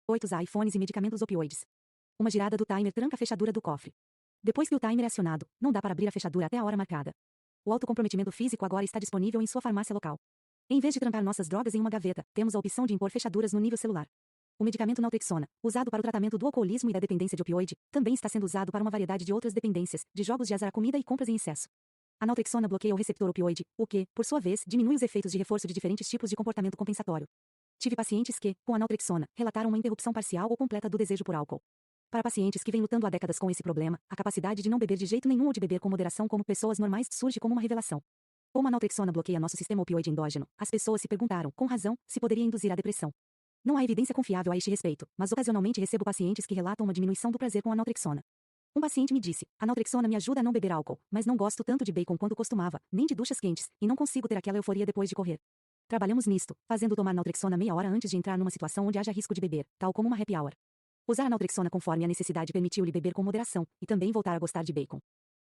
8 iPhones e medicamentos opioides. Uma girada do timer tranca a fechadura do cofre. Depois que o timer é acionado, não dá para abrir a fechadura até a hora marcada. O autocomprometimento físico agora está disponível em sua farmácia local. Em vez de trancar nossas drogas em uma gaveta, temos a opção de impor fechaduras no nível celular. O medicamento naltrexona, usado para o tratamento do alcoolismo e da dependência de opioide, também está sendo usado para uma variedade de outras dependências, de jogos de azar, comida e compras em excesso. A naltrexona bloqueia o receptor opioide, o que, por sua vez, diminui os efeitos de reforço de diferentes tipos de comportamento compensatório. Tive pacientes que, com a naltrexona, relataram uma interrupção parcial ou completa do desejo por álcool. Para pacientes que vêm lutando há décadas com esse problema, a capacidade de não beber de jeito nenhum ou de beber com moderação como pessoas normais surge como uma revelação. Como a naltrexona bloqueia nosso sistema opioide endógeno, as pessoas se perguntaram, com razão, se poderia induzir a depressão. Não há evidência confiável a este respeito, mas ocasionalmente recebo pacientes que relatam uma diminuição do prazer com a naltrexona. Um paciente me disse, a naltrexona me ajuda a não beber álcool, mas não gosto tanto de bacon quanto costumava, nem de duchas quentes, e não consigo ter aquela euforia depois de correr. Trabalhamos nisto, fazendo tomar naltrexona meia hora antes de entrar numa situação onde haja risco de beber, tal como uma happy hour. Usar a naltrexona conforme a necessidade permitiu-lhe beber com moderação, e também voltar a gostar de bacon.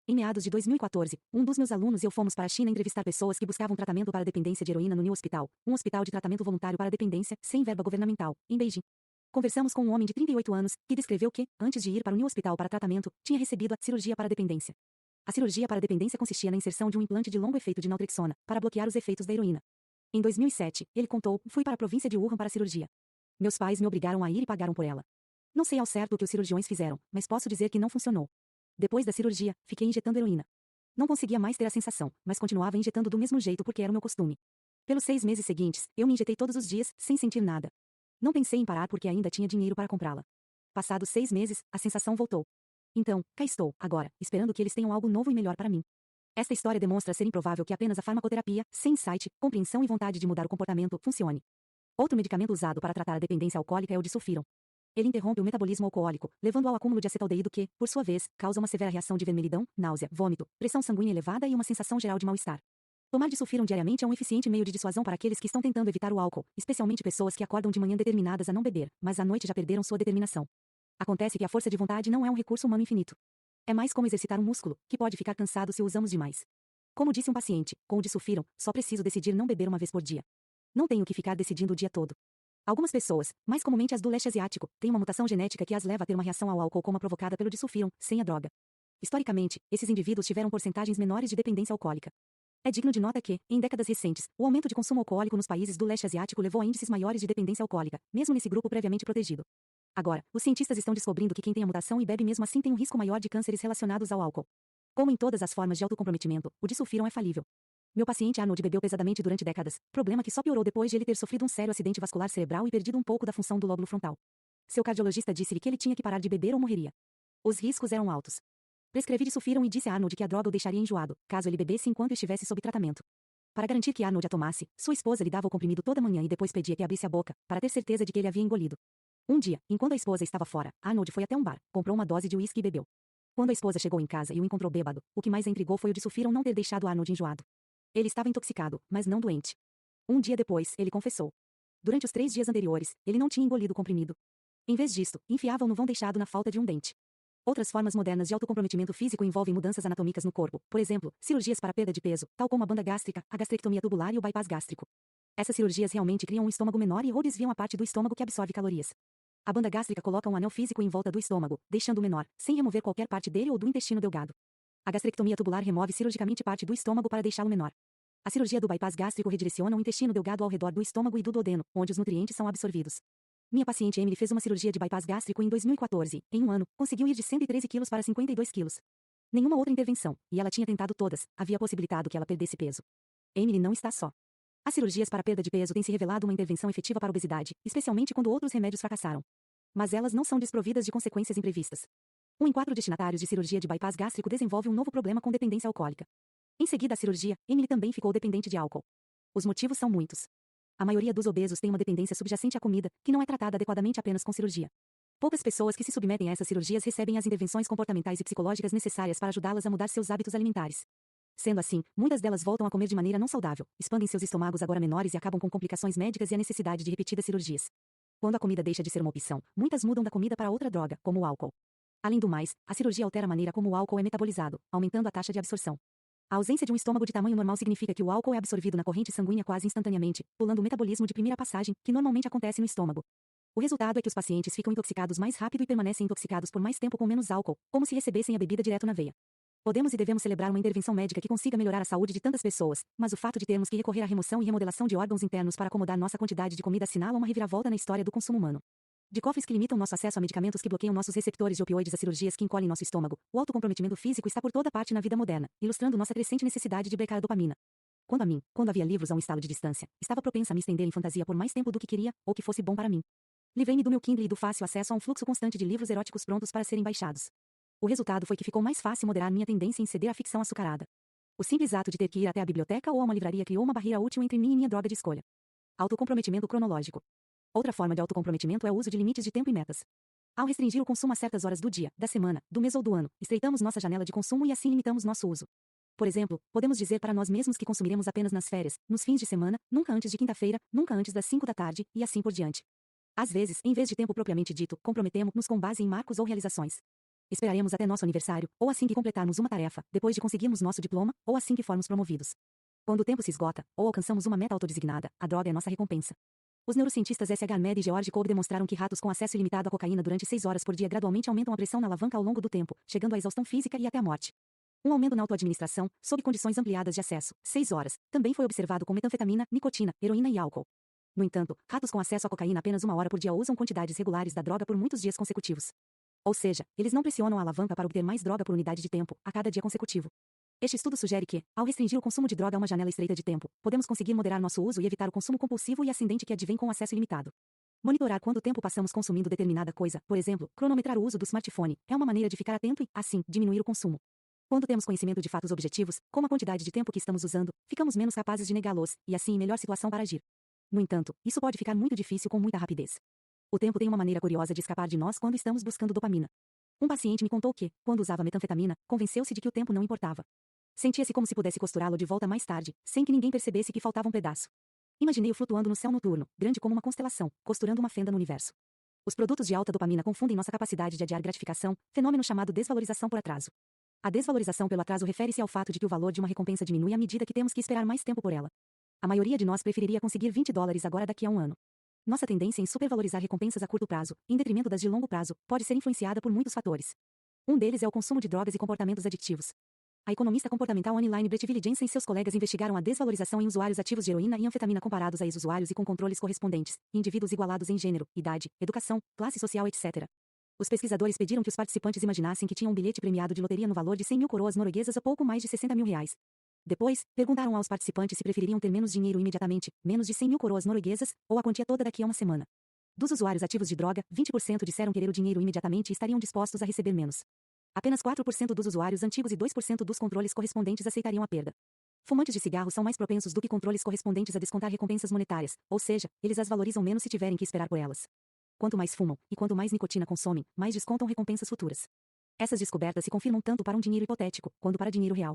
Em meados de 2014, um dos meus alunos e eu fomos para a China entrevistar pessoas que buscavam tratamento para dependência de heroína no New Hospital, um hospital de tratamento voluntário para dependência, sem verba governamental, em Beijing. Conversamos com um homem de 38 anos, que descreveu que, antes de ir para o New Hospital para tratamento, tinha recebido a cirurgia para dependência. A cirurgia para dependência consistia na inserção de um implante de longo efeito de naltrexona, para bloquear os efeitos da heroína. Em 2007, ele contou, fui para a província de Wuhan para a cirurgia. Meus pais me obrigaram a ir e pagaram por ela. Não sei ao certo o que os cirurgiões fizeram, mas posso dizer que não funcionou. Depois da cirurgia, fiquei injetando heroína. Não conseguia mais ter a sensação, mas continuava injetando do mesmo jeito porque era o meu costume. Pelos 6 meses seguintes, eu me injetei todos os dias, sem sentir nada. Não pensei em parar porque ainda tinha dinheiro para comprá-la. Passados 6 meses, a sensação voltou. Então, cá estou, agora, esperando que eles tenham algo novo e melhor para mim. Esta história demonstra ser improvável que apenas a farmacoterapia, sem insight, compreensão e vontade de mudar o comportamento, funcione. Outro medicamento usado para tratar a dependência alcoólica é o disulfiram. Ele interrompe o metabolismo alcoólico, levando ao acúmulo de acetaldeído que, por sua vez, causa uma severa reação de vermelhidão, náusea, vômito, pressão sanguínea elevada e uma sensação geral de mal-estar. Tomar disulfiram diariamente é um eficiente meio de dissuasão para aqueles que estão tentando evitar o álcool, especialmente pessoas que acordam de manhã determinadas a não beber, mas à noite já perderam sua determinação. Acontece que a força de vontade não é um recurso humano infinito. É mais como exercitar um músculo, que pode ficar cansado se o usamos demais. Como disse um paciente, com o disulfiram, só preciso decidir não beber uma vez por dia. Não tenho que ficar decidindo o dia todo. Algumas pessoas, mais comumente as do leste asiático, têm uma mutação genética que as leva a ter uma reação ao álcool como a provocada pelo disulfiram, sem a droga. Historicamente, esses indivíduos tiveram porcentagens menores de dependência alcoólica. É digno de nota que, em décadas recentes, o aumento de consumo alcoólico nos países do leste asiático levou a índices maiores de dependência alcoólica, mesmo nesse grupo previamente protegido. Agora, os cientistas estão descobrindo que quem tem a mutação e bebe mesmo assim tem um risco maior de cânceres relacionados ao álcool. Como em todas as formas de autocomprometimento, o disulfiram é falível. Meu paciente Arnold bebeu pesadamente durante décadas, problema que só piorou depois de ele ter sofrido um sério acidente vascular cerebral e perdido um pouco da função do lóbulo frontal. Seu cardiologista disse-lhe que ele tinha que parar de beber ou morreria. Os riscos eram altos. Prescrevi disulfiram e disse a Arnold que a droga o deixaria enjoado, caso ele bebesse enquanto estivesse sob tratamento. Para garantir que Arnold a tomasse, sua esposa lhe dava o comprimido toda manhã e depois pedia que abrisse a boca, para ter certeza de que ele havia engolido. Um dia, enquanto a esposa estava fora, Arnold foi até um bar, comprou uma dose de uísque e bebeu. Quando a esposa chegou em casa e o encontrou bêbado, o que mais a intrigou foi o disulfiram não ter deixado Arnold enjoado. Ele estava intoxicado, mas não doente. Um dia depois, ele confessou. Durante os 3 dias anteriores, ele não tinha engolido o comprimido. Em vez disto, enfiava-o no vão deixado na falta de um dente. Outras formas modernas de autocomprometimento físico envolvem mudanças anatômicas no corpo, por exemplo, cirurgias para perda de peso, tal como a banda gástrica, a gastrectomia tubular e o bypass gástrico. Essas cirurgias realmente criam um estômago menor e ou desviam a parte do estômago que absorve calorias. A banda gástrica coloca um anel físico em volta do estômago, deixando-o menor, sem remover qualquer parte dele ou do intestino delgado. A gastrectomia tubular remove cirurgicamente parte do estômago para deixá-lo menor. A cirurgia do bypass gástrico redireciona o intestino delgado ao redor do estômago e do duodeno, onde os nutrientes são absorvidos. Minha paciente Emily fez uma cirurgia de bypass gástrico em 2014. Em um ano, conseguiu ir de 113 quilos para 52 quilos. Nenhuma outra intervenção, e ela tinha tentado todas, havia possibilitado que ela perdesse peso. Emily não está só. As cirurgias para perda de peso têm se revelado uma intervenção efetiva para a obesidade, especialmente quando outros remédios fracassaram. Mas elas não são desprovidas de consequências imprevistas. Um em 4 destinatários de cirurgia de bypass gástrico desenvolve um novo problema com dependência alcoólica. Em seguida à cirurgia, Emily também ficou dependente de álcool. Os motivos são muitos. A maioria dos obesos tem uma dependência subjacente à comida, que não é tratada adequadamente apenas com cirurgia. Poucas pessoas que se submetem a essas cirurgias recebem as intervenções comportamentais e psicológicas necessárias para ajudá-las a mudar seus hábitos alimentares. Sendo assim, muitas delas voltam a comer de maneira não saudável, expandem seus estômagos agora menores e acabam com complicações médicas e a necessidade de repetidas cirurgias. Quando a comida deixa de ser uma opção, muitas mudam da comida para outra droga, como o álcool. Além do mais, a cirurgia altera a maneira como o álcool é metabolizado, aumentando a taxa de absorção. A ausência de um estômago de tamanho normal significa que o álcool é absorvido na corrente sanguínea quase instantaneamente, pulando o metabolismo de primeira passagem, que normalmente acontece no estômago. O resultado é que os pacientes ficam intoxicados mais rápido e permanecem intoxicados por mais tempo com menos álcool, como se recebessem a bebida direto na veia. Podemos e devemos celebrar uma intervenção médica que consiga melhorar a saúde de tantas pessoas, mas o fato de termos que recorrer à remoção e remodelação de órgãos internos para acomodar nossa quantidade de comida assinala uma reviravolta na história do consumo humano. De cofres que limitam nosso acesso a medicamentos que bloqueiam nossos receptores de opioides a cirurgias que encolhem nosso estômago, o autocomprometimento físico está por toda parte na vida moderna, ilustrando nossa crescente necessidade de brecar a dopamina. Quando havia livros a um estalo de distância, estava propensa a me estender em fantasia por mais tempo do que queria, ou que fosse bom para mim. Livrei-me do meu Kindle e do fácil acesso a um fluxo constante de livros eróticos prontos para serem baixados. O resultado foi que ficou mais fácil moderar minha tendência em ceder à ficção açucarada. O simples ato de ter que ir até a biblioteca ou a uma livraria criou uma barreira útil entre mim e minha droga de escolha. Autocomprometimento cronológico. Outra forma de autocomprometimento é o uso de limites de tempo e metas. Ao restringir o consumo a certas horas do dia, da semana, do mês ou do ano, estreitamos nossa janela de consumo e assim limitamos nosso uso. Por exemplo, podemos dizer para nós mesmos que consumiremos apenas nas férias, nos fins de semana, nunca antes de quinta-feira, nunca antes das 5 da tarde, e assim por diante. Às vezes, em vez de tempo propriamente dito, comprometemos-nos com base em marcos ou realizações. Esperaremos até nosso aniversário, ou assim que completarmos uma tarefa, depois de conseguirmos nosso diploma, ou assim que formos promovidos. Quando o tempo se esgota, ou alcançamos uma meta autodesignada, a droga é nossa recompensa. Os neurocientistas SH Med e George Kolb demonstraram que ratos com acesso ilimitado à cocaína durante 6 horas por dia gradualmente aumentam a pressão na alavanca ao longo do tempo, chegando à exaustão física e até a morte. Um aumento na autoadministração, sob condições ampliadas de acesso, 6 horas, também foi observado com metanfetamina, nicotina, heroína e álcool. No entanto, ratos com acesso à cocaína apenas 1 hora por dia usam quantidades regulares da droga por muitos dias consecutivos. Ou seja, eles não pressionam a alavanca para obter mais droga por unidade de tempo, a cada dia consecutivo. Este estudo sugere que, ao restringir o consumo de droga a uma janela estreita de tempo, podemos conseguir moderar nosso uso e evitar o consumo compulsivo e ascendente que advém com o acesso ilimitado. Monitorar quanto tempo passamos consumindo determinada coisa, por exemplo, cronometrar o uso do smartphone, é uma maneira de ficar atento e, assim, diminuir o consumo. Quando temos conhecimento de fatos objetivos, como a quantidade de tempo que estamos usando, ficamos menos capazes de negá-los, e assim em melhor situação para agir. No entanto, isso pode ficar muito difícil com muita rapidez. O tempo tem uma maneira curiosa de escapar de nós quando estamos buscando dopamina. Um paciente me contou que, quando usava metanfetamina, convenceu-se de que o tempo não importava. Sentia-se como se pudesse costurá-lo de volta mais tarde, sem que ninguém percebesse que faltava um pedaço. Imaginei-o flutuando no céu noturno, grande como uma constelação, costurando uma fenda no universo. Os produtos de alta dopamina confundem nossa capacidade de adiar gratificação, fenômeno chamado desvalorização por atraso. A desvalorização pelo atraso refere-se ao fato de que o valor de uma recompensa diminui à medida que temos que esperar mais tempo por ela. A maioria de nós preferiria conseguir $20 agora daqui a um ano. Nossa tendência em supervalorizar recompensas a curto prazo, em detrimento das de longo prazo, pode ser influenciada por muitos fatores. Um deles é o consumo de drogas e comportamentos adictivos. A economista comportamental online Brettville Jensen e seus colegas investigaram a desvalorização em usuários ativos de heroína e anfetamina comparados a ex-usuários e com controles correspondentes, indivíduos igualados em gênero, idade, educação, classe social, etc. Os pesquisadores pediram que os participantes imaginassem que tinham um bilhete premiado de loteria no valor de 100 mil coroas norueguesas a pouco mais de 60 mil reais. Depois, perguntaram aos participantes se prefeririam ter menos dinheiro imediatamente, menos de 100 mil coroas norueguesas, ou a quantia toda daqui a uma semana. Dos usuários ativos de droga, 20% disseram querer o dinheiro imediatamente e estariam dispostos a receber menos. Apenas 4% dos usuários antigos e 2% dos controles correspondentes aceitariam a perda. Fumantes de cigarro são mais propensos do que controles correspondentes a descontar recompensas monetárias, ou seja, eles as valorizam menos se tiverem que esperar por elas. Quanto mais fumam, e quanto mais nicotina consomem, mais descontam recompensas futuras. Essas descobertas se confirmam tanto para um dinheiro hipotético, quanto para dinheiro real.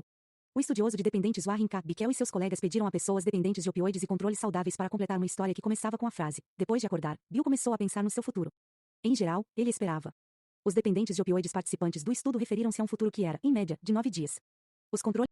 O estudioso de dependentes Warren K. Bickel e seus colegas pediram a pessoas dependentes de opioides e controles saudáveis para completar uma história que começava com a frase: depois de acordar, Bill começou a pensar no seu futuro. Em geral, ele esperava. Os dependentes de opioides participantes do estudo referiram-se a um futuro que era, em média, de 9 dias. Os controles